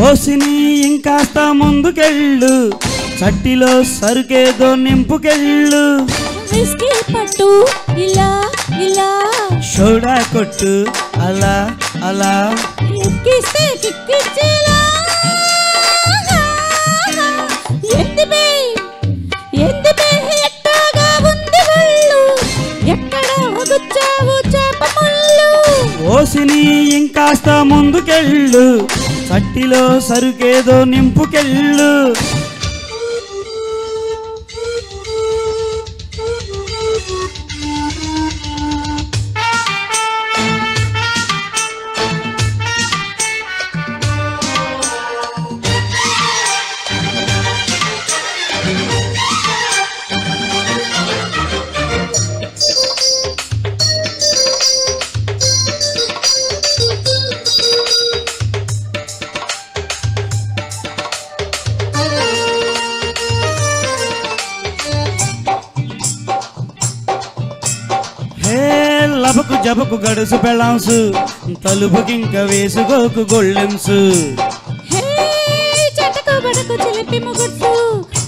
ఓసిని ఇంకాస్త ముందుకెళ్ళు, చట్టిలో సరుకేదో నింపుకెళ్ళు. విస్కీ పట్టు ఇలా ఇలా, సోడా కొట్టు అలా అలా, ఎక్కిస్తే కిక్కిచ్చేలా. ఎందిబే ఎట్టాగా ఉంది ఒళ్ళు, ఎక్కడ గుచ్చావు చేప ముళ్ళు. ఓసిని ఇంకాస్త ముందుకెళ్ళు, చట్టిలో సరుకేదో నింపుకెళ్ళు. లబకు జబకు గడుసు పెళ్ళాంసు, తలుపుకింక వేసుకోకు గొళ్ళెంసు. చెటకు బడకు చిలిపి ముగుడ్సు,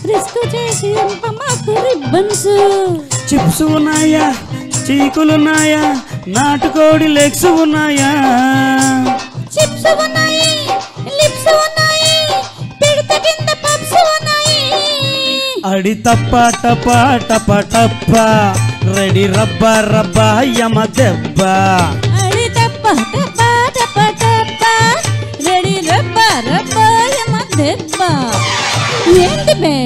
రిస్క్ చేసి మాకు రిబ్బన్స్. చిప్స్ ఉన్నాయా, చీకులున్నాయా, నాటుకోడి లెగ్స్ ఉన్నాయా. చిప్స్ ఉన్నాయి, లిప్స్ ఉన్నాయి, పిడత కింద పప్స్ ఉన్నాయి. అడి తప్ప టప టప టప్ప, రెడీ రబ్బ రబ్బ యమ దెబ్బ. అడి తప్ప టప టప టప్ప, రెడీ రబ్బ రబ్బ యమ దెబ్బ. ఎందిబే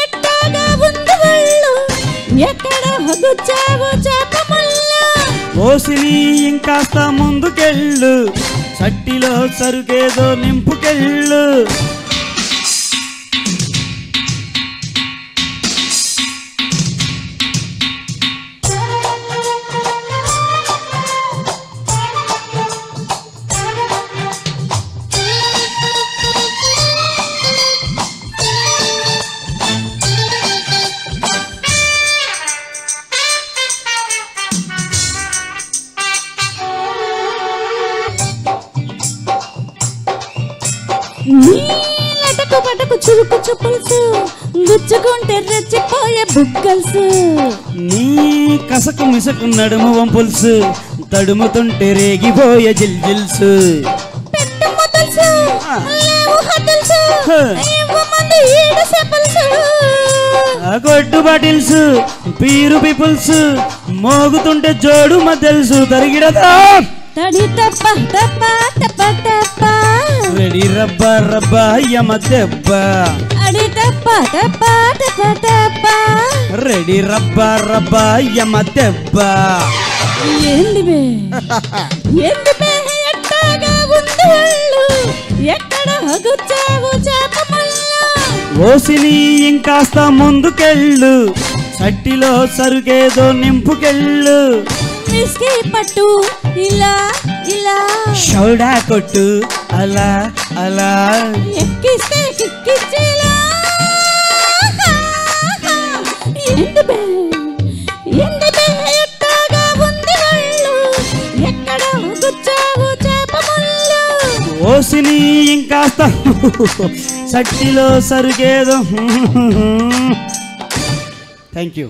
ఎట్టాగా ఉంది ఒళ్ళు, ఎక్కడ గుచ్చావు చేప ముళ్ళు. ఓసిని ఇంకాస్త ముందుకెళ్ళు, చట్టిలో సరుకేదో నింపుకెళ్ళు. నీలటకు పటకు చురుకు చుపుల్సు, గుచ్చుకుంటే రెచ్చిపోయే బుగ్గల్సు. నీ కసకు మిసకు నడుము వంపుల్సు, తడుముతుంటే రేగిపోయే జిల్జిల్సు. పెట్టు మొదల్సు లేవు హదల్సు, ఇవ్వమంది ఈడ సెపల్సు. కొట్టు బాటిల్స్ పీరు పీపుల్స్, మోగుతుంటే జోడు మద్దెల్సు. తరిగిడదా తడి తప్ప తప్ప తప్ప తప్ప, రెడీ రబ్బ రబ్బ యమ దెబ్బ. అడి తప్ప తప్ప తప్ప తప్ప, రెడీ రబ్బ రబ్బ యమ దెబ్బ. ఎందిబే ఎట్టాగా ఉంది ఒళ్ళు, ఎక్కడ గుచ్చావు చేప ముళ్ళు. ఓసిని ఇంకాస్త ముందుకెళ్ళు, చట్టిలో సరుకేదో నింపుకెళ్ళు. విస్కీ పట్టు ఇలా ఇలా, సోడా కొట్టు అలా అలా, ఎక్కిస్తే కిక్కిచ్చేలా. ఎందిబే ఎట్టాగా ఉంది ఒళ్ళు, ఎక్కడ గుచ్చావు చేప ముళ్ళు. ఓసిని ఇంకాస్త చట్టిలో సరుకేదో. Thank you.